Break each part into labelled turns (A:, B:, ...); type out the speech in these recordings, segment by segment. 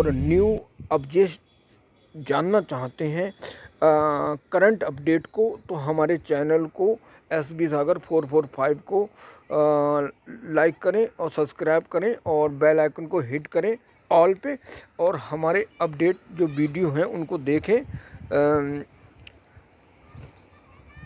A: और new update जानना चाहते हैं करंट अपडेट को, तो हमारे चैनल को SB सागर 445 को लाइक करें और सब्सक्राइब करें और बेल आइकन को हिट करें ऑल पे, और हमारे अपडेट जो वीडियो हैं उनको देखें।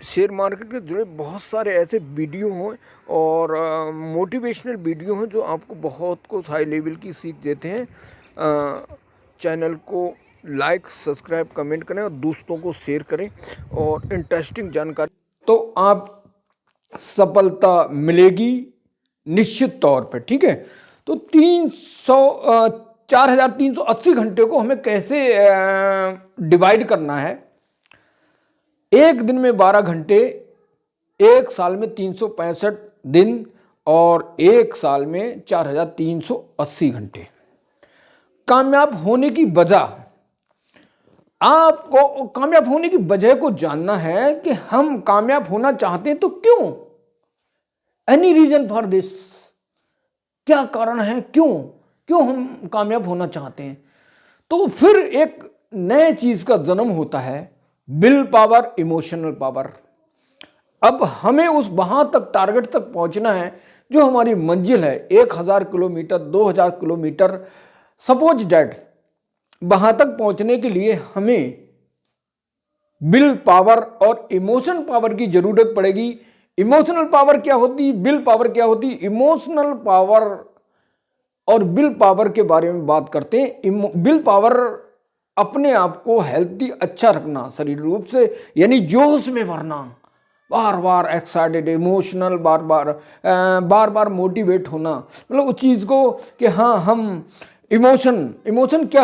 A: शेयर मार्केट के जुड़े बहुत सारे ऐसे वीडियो हैं और मोटिवेशनल वीडियो हैं जो आपको बहुत कुछ हाई लेवल की सीख देते हैं। चैनल को लाइक सब्सक्राइब कमेंट करें और दोस्तों को शेयर करें और इंटरेस्टिंग जानकारी, तो आप सफलता मिलेगी निश्चित तौर पर। ठीक है, तो 4380 घंटे को हमें कैसे डिवाइड करना है। एक दिन में 12 घंटे, एक साल में 365 दिन और एक साल में 4380 घंटे। कामयाब होने की वजह, आपको कामयाब होने की वजह को जानना है कि हम कामयाब होना चाहते हैं तो क्यों, एनी रीजन फॉर दिस, क्या कारण है, क्यों हम कामयाब होना चाहते हैं। तो फिर एक नए चीज का जन्म होता है, विल पावर, इमोशनल पावर। अब हमें उस वहां तक टारगेट तक पहुंचना है जो हमारी मंजिल है, 1000 किलोमीटर, 2000 किलोमीटर, सपोज डैट। वहां तक पहुंचने के लिए हमें विल पावर और इमोशन पावर की जरूरत पड़ेगी। इमोशनल पावर क्या होती है, विल पावर क्या होती है। इमोशनल पावर और विल पावर के बारे में बात करते हैं। विल पावर अपने आप को हेल्थी, अच्छा रखना शरीर रूप से, यानी जोश में भरना, बार बार एक्साइटेड, इमोशनल, बार बार मोटिवेट होना, मतलब उस चीज़ को कि हाँ हम इमोशन क्या,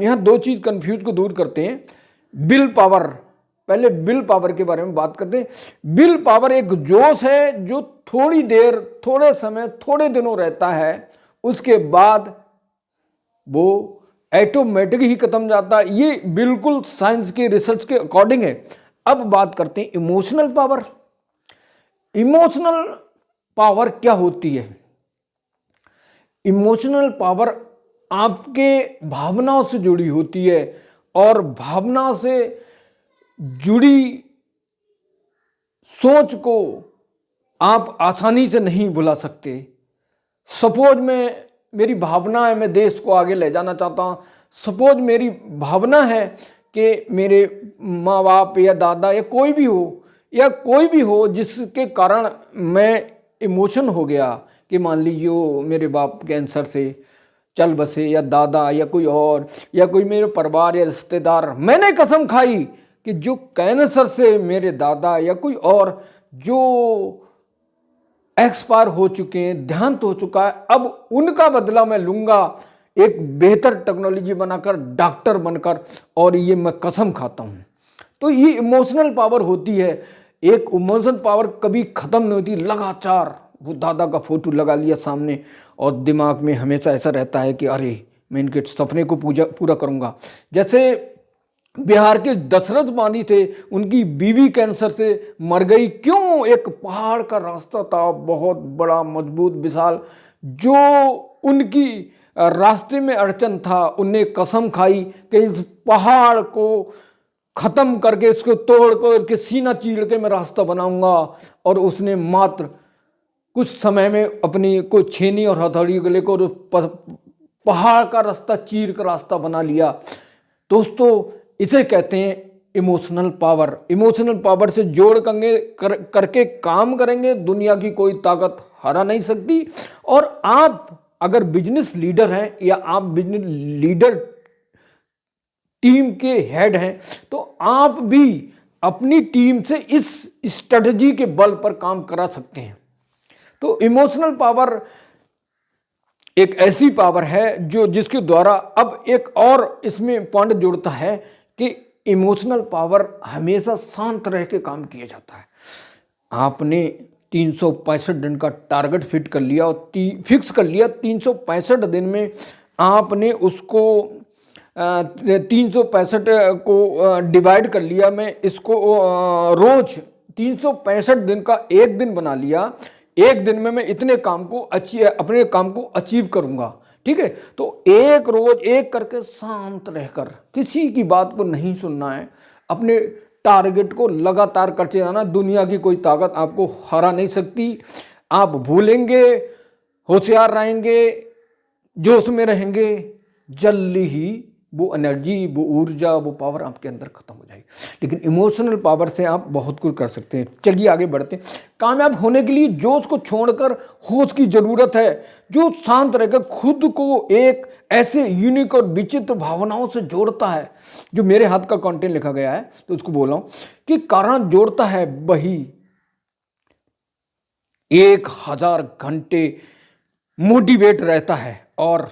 A: यहाँ दो चीज़ कंफ्यूज को दूर करते हैं। विल पावर, पहले विल पावर के बारे में बात करते हैं। विल पावर एक जोश है जो थोड़ी देर, थोड़े समय, थोड़े दिनों रहता है, उसके बाद वो ऑटोमेटिक ही खत्म जाता है। ये बिल्कुल साइंस के रिसर्च के अकॉर्डिंग है। अब बात करते हैं इमोशनल पावर। इमोशनल पावर क्या होती है। इमोशनल पावर आपके भावनाओं से जुड़ी होती है और भावना से जुड़ी सोच को आप आसानी से नहीं भुला सकते। सपोज मेरी भावना है मैं देश को आगे ले जाना चाहता हूँ। सपोज मेरी भावना है कि मेरे माँ बाप या दादा या कोई भी हो जिसके कारण मैं इमोशन हो गया कि मान लीजिए वो मेरे बाप कैंसर से चल बसे, या दादा या कोई और, या कोई मेरे परिवार या रिश्तेदार। मैंने कसम खाई कि जो कैंसर से मेरे दादा या कोई और जो एक्सपायर हो चुके हैं, देहांत हो चुका है, अब उनका बदला मैं लूंगा एक बेहतर टेक्नोलॉजी बनाकर, डॉक्टर बनकर, और ये मैं कसम खाता हूं। तो ये इमोशनल पावर होती है। एक इमोशनल पावर कभी खत्म नहीं होती। लगातार वो दादा का फोटो लगा लिया सामने और दिमाग में हमेशा ऐसा रहता है कि अरे मैं इनके सपने को पूरा करूंगा। जैसे बिहार के दशरथ मानी थे, उनकी बीवी कैंसर से मर गई। क्यों? एक पहाड़ का रास्ता था, बहुत बड़ा, मजबूत, विशाल, जो उनकी रास्ते में अड़चन था। उनने कसम खाई कि इस पहाड़ को खत्म करके, इसको तोड़ करके, सीना चीर के मैं रास्ता बनाऊंगा। और उसने मात्र कुछ समय में अपनी को छेनी और हथौड़ी को लेकर पहाड़ का रास्ता चीर कर रास्ता बना लिया। दोस्तों, इसे कहते हैं इमोशनल पावर। इमोशनल पावर से जोड़ करके काम करेंगे, दुनिया की कोई ताकत हरा नहीं सकती। और आप अगर बिजनेस लीडर हैं या आप बिजनेस लीडर टीम के हेड हैं, तो आप भी अपनी टीम से इस स्ट्रेटजी के बल पर काम करा सकते हैं। तो इमोशनल पावर एक ऐसी पावर है जो जिसके द्वारा अब एक और इसमें पॉइंट जुड़ता है कि इमोशनल पावर हमेशा शांत रह के काम किया जाता है। आपने 365 दिन का टारगेट फिट कर लिया और फिक्स कर लिया। 365 दिन में आपने उसको 365 को डिवाइड कर लिया। मैं इसको रोज 365 दिन का एक दिन बना लिया। एक दिन में मैं इतने काम को अपने काम को अचीव करूंगा। ठीक है। तो एक रोज एक करके शांत रहकर किसी की बात को नहीं सुनना है, अपने टारगेट को लगातार करते जाना। दुनिया की कोई ताकत आपको हरा नहीं सकती। आप भूलेंगे, होशियार रहेंगे, जोश में रहेंगे, जल्दी ही वो एनर्जी, वो ऊर्जा, वो पावर आपके अंदर खत्म हो जाएगी। लेकिन इमोशनल पावर से आप बहुत कुछ कर सकते हैं। चलिए आगे बढ़ते हैं। कामयाब होने के लिए जोश को छोड़कर होश की जरूरत है, जो शांत रहकर खुद को एक ऐसे यूनिक और विचित्र भावनाओं से जोड़ता है। जो मेरे हाथ का कंटेंट लिखा गया है तो उसको बोल रहा हूं कि कारण जोड़ता है वही 1000 घंटे मोटिवेट रहता है, और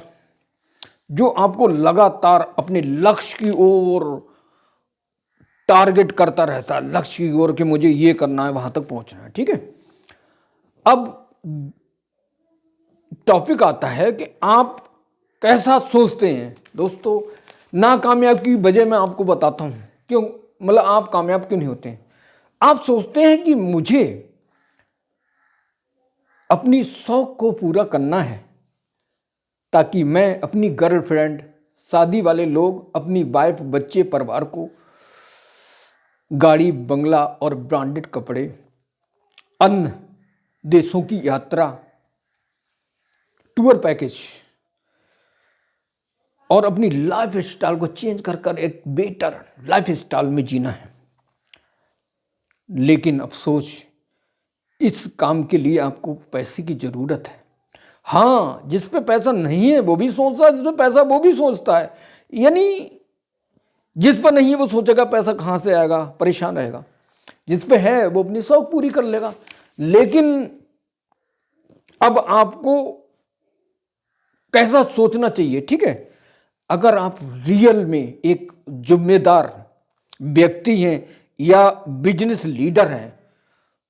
A: जो आपको लगातार अपने लक्ष्य की ओर टारगेट करता रहता है, लक्ष्य की ओर कि मुझे ये करना है, वहां तक पहुंचना है। ठीक है। अब टॉपिक आता है कि आप कैसा सोचते हैं। दोस्तों, नाकामयाब की वजह मैं आपको बताता हूं, क्यों मतलब आप कामयाब क्यों नहीं होते हैं। आप सोचते हैं कि मुझे अपनी शौक को पूरा करना है, ताकि मैं अपनी गर्लफ्रेंड, शादी वाले लोग, अपनी वाइफ, बच्चे, परिवार को गाड़ी, बंगला और ब्रांडेड कपड़े, अन्य देशों की यात्रा, टूर पैकेज और अपनी लाइफ स्टाइल को चेंज कर एक बेटर लाइफ स्टाइल में जीना है। लेकिन अफसोस, इस काम के लिए आपको पैसे की जरूरत है। हाँ, जिस पे पैसा नहीं है वो भी सोचता है, जिस पे पैसा वो भी सोचता है। यानी जिस पर नहीं है वो सोचेगा पैसा कहाँ से आएगा, परेशान रहेगा। जिस पे है वो अपनी शौक पूरी कर लेगा। लेकिन अब आपको कैसा सोचना चाहिए, ठीक है। अगर आप रियल में एक जिम्मेदार व्यक्ति हैं या बिजनेस लीडर हैं,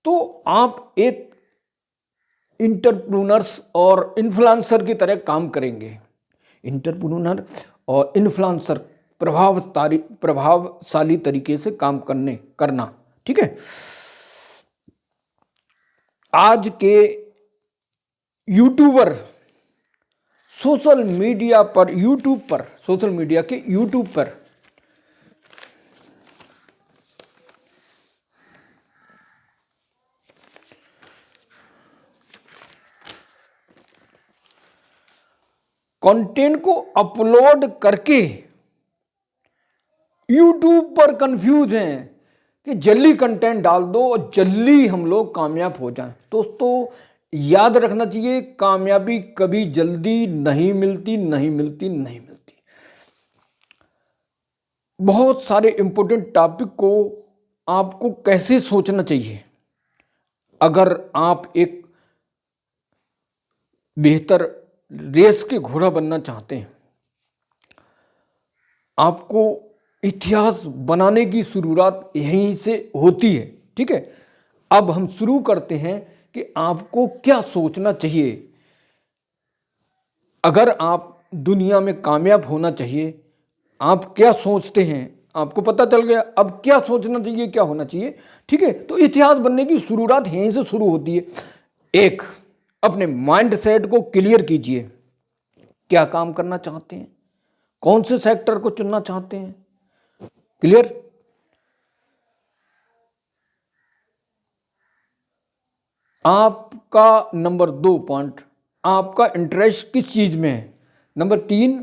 A: तो आप एक इंटरप्रेन्योर्स और इन्फ्लुएंसर की तरह काम करेंगे। इंटरप्रेन्योर और इन्फ्लुएंसर प्रभावशाली तरीके से काम करना, ठीक है। आज के यूट्यूबर सोशल मीडिया के यूट्यूब पर कंटेंट को अपलोड करके यूट्यूब पर कंफ्यूज हैं कि जल्दी कंटेंट डाल दो और जल्दी हम लोग कामयाब हो जाएं। दोस्तों, याद रखना चाहिए, कामयाबी कभी जल्दी नहीं मिलती। बहुत सारे इंपॉर्टेंट टॉपिक को आपको कैसे सोचना चाहिए। अगर आप एक बेहतर रेस के घोड़ा बनना चाहते हैं, आपको इतिहास बनाने की शुरुआत यहीं से होती है, ठीक है। अब हम शुरू करते हैं कि आपको क्या सोचना चाहिए। अगर आप दुनिया में कामयाब होना चाहिए, आप क्या सोचते हैं, आपको पता चल गया। अब क्या सोचना चाहिए, क्या होना चाहिए, ठीक है। तो इतिहास बनने की शुरुआत यहीं से शुरू होती है। एक, अपने माइंड सेट को क्लियर कीजिए। क्या काम करना चाहते हैं, कौन से सेक्टर को चुनना चाहते हैं, क्लियर। आपका नंबर 2 पॉइंट, आपका इंटरेस्ट किस चीज में है। नंबर 3,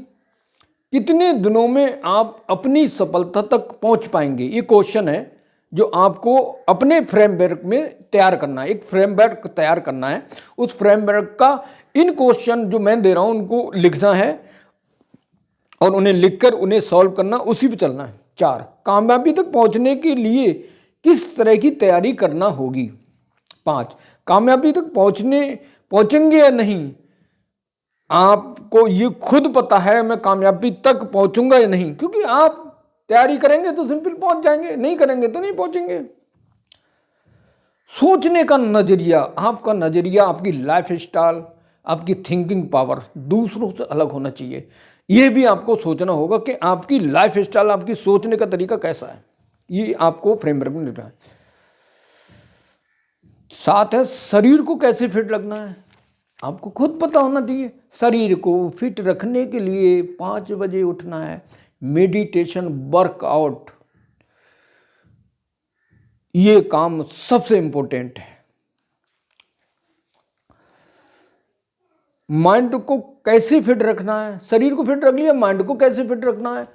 A: कितने दिनों में आप अपनी सफलता तक पहुंच पाएंगे। ये क्वेश्चन है जो आपको अपने फ्रेमवर्क में तैयार करना है। एक फ्रेमवर्क तैयार करना है, उस फ्रेमवर्क का इन क्वेश्चन जो मैं दे रहा हूं उनको लिखना है और उन्हें लिखकर उन्हें सॉल्व करना, उसी पे चलना है। 4, कामयाबी तक पहुंचने के लिए किस तरह की तैयारी करना होगी। 5, कामयाबी तक पहुंचेंगे या नहीं, आपको ये खुद पता है मैं कामयाबी तक पहुंचूंगा या नहीं, क्योंकि आप तैयारी करेंगे तो सिंपल पहुंच जाएंगे, नहीं करेंगे तो नहीं पहुंचेंगे। सोचने का नजरिया, आपका नजरिया, आपकी लाइफ स्टाइल, आपकी थिंकिंग पावर दूसरों से अलग होना चाहिए। यह भी आपको सोचना होगा कि आपकी लाइफ स्टाइल, आपकी सोचने का तरीका कैसा है। ये आपको फ्रेमवर्क में लिखना है। 7 है, शरीर को कैसे फिट रखना है। आपको खुद पता होना चाहिए। शरीर को फिट रखने के लिए 5 बजे उठना है, मेडिटेशन, वर्कआउट, ये काम सबसे इंपॉर्टेंट है। माइंड को कैसे फिट रखना है, शरीर को फिट रख लिया, माइंड को कैसे फिट रखना है?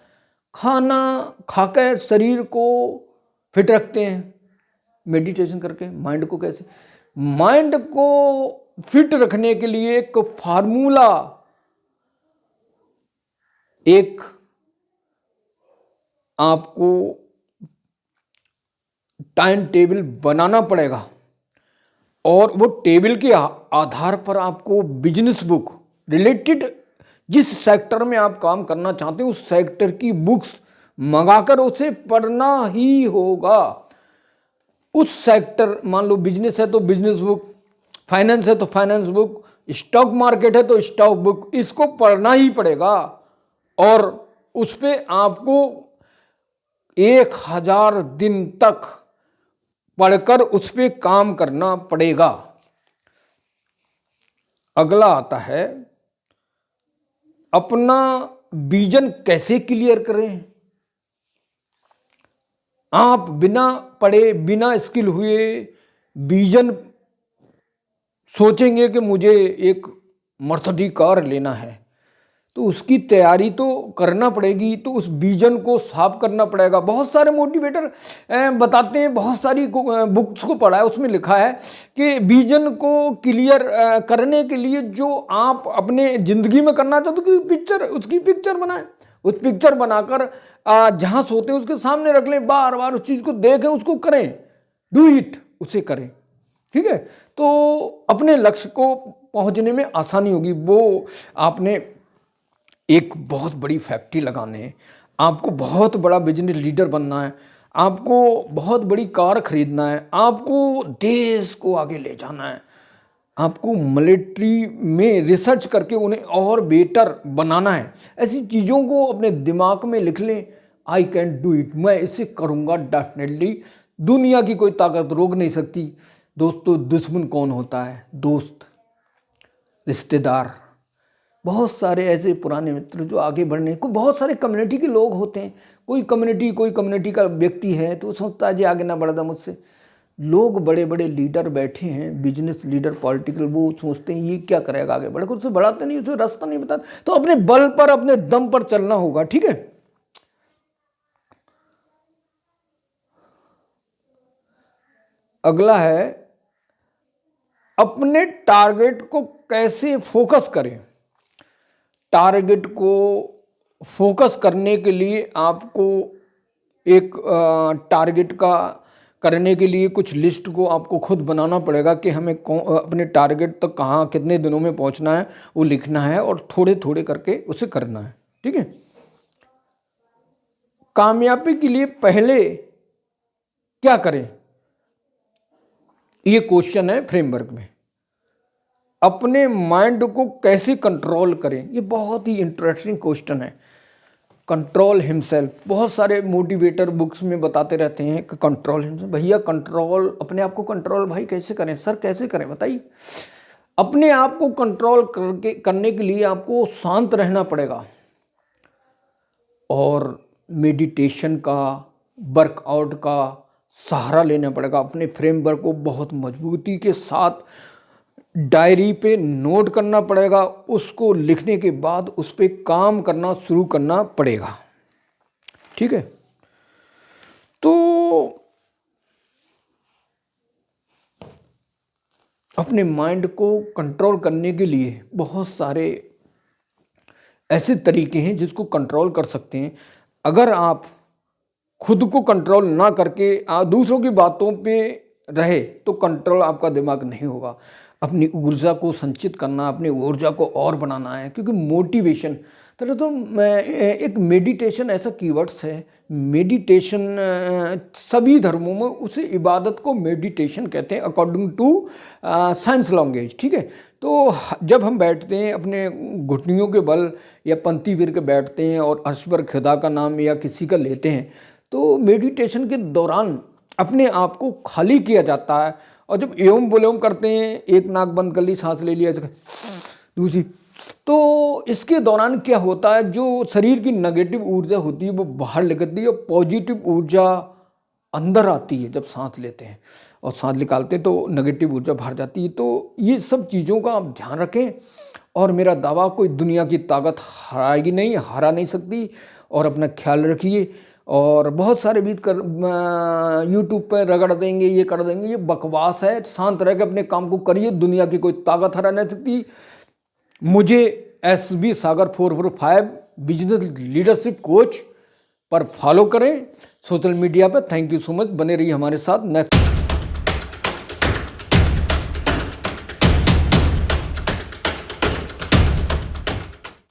A: खाना खाकर शरीर को फिट रखते हैं, मेडिटेशन करके। माइंड को कैसे? माइंड को फिट रखने के लिए एक फार्मूला, एक आपको टाइम टेबल बनाना पड़ेगा, और वो टेबल के आधार पर आपको बिजनेस बुक रिलेटेड, जिस सेक्टर में आप काम करना चाहते हैं उस सेक्टर की बुक्स मंगाकर उसे पढ़ना ही होगा। उस सेक्टर, मान लो बिजनेस है तो बिजनेस बुक, फाइनेंस है तो फाइनेंस बुक, स्टॉक मार्केट है तो स्टॉक बुक, इसको पढ़ना ही पड़ेगा। और उस पर आपको 1000 दिन तक पढ़कर उस पर काम करना पड़ेगा। अगला आता है, अपना विजन कैसे क्लियर करें। आप बिना पढ़े, बिना स्किल हुए विजन सोचेंगे कि मुझे एक मर्सिडीज कार लेना है, तो उसकी तैयारी तो करना पड़ेगी, तो उस विजन को साफ करना पड़ेगा। बहुत सारे मोटिवेटर बताते हैं, बहुत सारी बुक्स को पढ़ा है, उसमें लिखा है कि विजन को क्लियर करने के लिए जो आप अपने ज़िंदगी में करना चाहते हो, उसकी पिक्चर बनाएं। उस पिक्चर बनाकर जहाँ सोते हैं उसके सामने रख लें, बार बार उस चीज़ को देखें, उसको करें, डू इट, उसे करें। ठीक है, तो अपने लक्ष्य को पहुंचने में आसानी होगी। वो आपने एक बहुत बड़ी फैक्ट्री लगानी है, आपको बहुत बड़ा बिजनेस लीडर बनना है, आपको बहुत बड़ी कार खरीदना है, आपको देश को आगे ले जाना है, आपको मिलिट्री में रिसर्च करके उन्हें और बेटर बनाना है। ऐसी चीज़ों को अपने दिमाग में लिख लें, आई कैन डू इट, मैं इसे करूँगा डेफिनेटली। दुनिया की कोई ताकत रोक नहीं सकती। दोस्तों, दुश्मन कौन होता है? दोस्त, रिश्तेदार, बहुत सारे ऐसे पुराने मित्र जो आगे बढ़ने को, बहुत सारे कम्युनिटी के लोग होते हैं। कोई कम्युनिटी का व्यक्ति है तो सोचता है जी आगे ना बढ़ता मुझसे। लोग बड़े बड़े लीडर बैठे हैं, बिजनेस लीडर, पॉलिटिकल, वो सोचते हैं ये क्या करेगा आगे बढ़कर, उसे बढ़ाते नहीं, उसे रास्ता नहीं बताते। तो अपने बल पर, अपने दम पर चलना होगा। ठीक है, अगला है, अपने टारगेट को कैसे फोकस करें। टारगेट को फोकस करने के लिए आपको एक टारगेट का करने के लिए कुछ लिस्ट को आपको खुद बनाना पड़ेगा कि हमें अपने टारगेट तक कहाँ कितने दिनों में पहुंचना है, वो लिखना है और थोड़े थोड़े करके उसे करना है। ठीक है, कामयाबी के लिए पहले क्या करें, ये क्वेश्चन है फ्रेमवर्क में। अपने माइंड को कैसे कंट्रोल करें, ये बहुत ही इंटरेस्टिंग क्वेश्चन है। कंट्रोल हिमसेल्फ, बहुत सारे मोटिवेटर बुक्स में बताते रहते हैं कि कंट्रोल हिमसेल्फ। भैया कंट्रोल, अपने आप को कंट्रोल भाई कैसे करें? सर कैसे करें बताइए। अपने आप को कंट्रोल करने के लिए आपको शांत रहना पड़ेगा, और मेडिटेशन का, वर्कआउट का सहारा लेना पड़ेगा। अपने फ्रेमवर्क को बहुत मजबूती के साथ डायरी पे नोट करना पड़ेगा, उसको लिखने के बाद उस पर काम करना शुरू करना पड़ेगा। ठीक है, तो अपने माइंड को कंट्रोल करने के लिए बहुत सारे ऐसे तरीके हैं जिसको कंट्रोल कर सकते हैं। अगर आप खुद को कंट्रोल ना करके दूसरों की बातों पे रहे तो कंट्रोल आपका दिमाग नहीं होगा। अपनी ऊर्जा को संचित करना, अपनी ऊर्जा को और बनाना है, क्योंकि मोटिवेशन तो एक मेडिटेशन ऐसा कीवर्ड्स है। मेडिटेशन सभी धर्मों में उसे इबादत को मेडिटेशन कहते हैं अकॉर्डिंग टू साइंस लैंग्वेज। ठीक है, तो जब हम बैठते हैं अपने घुटनियों के बल या पंक्ति वीर के बैठते हैं और अर्श पर खुदा का नाम या किसी का लेते हैं, तो मेडिटेशन के दौरान अपने आप को खाली किया जाता है और जब एवं विलोम करते हैं, एक नाक बंद कर ली, सांस ले लिया, दूसरी, तो इसके दौरान क्या होता है, जो शरीर की नेगेटिव ऊर्जा होती है वो बाहर निकलती है और पॉजिटिव ऊर्जा अंदर आती है। जब सांस लेते हैं और सांस निकालते हैं तो नेगेटिव ऊर्जा बाहर जाती है। तो ये सब चीज़ों का आप ध्यान रखें, और मेरा दावा, कोई दुनिया की ताकत हराएगी नहीं, हरा नहीं सकती। और अपना ख्याल रखिए। और बहुत सारे बीत कर यूट्यूब पर रगड़ देंगे, ये कर देंगे, ये बकवास है। शांत रह के अपने काम को करिए, दुनिया की कोई ताकत हरा नहीं सकती। मुझे SB सागर 445 बिजनेस लीडरशिप कोच पर फॉलो करें सोशल मीडिया पर। थैंक यू सो मच, बने रहिए हमारे साथ। नेक्स्ट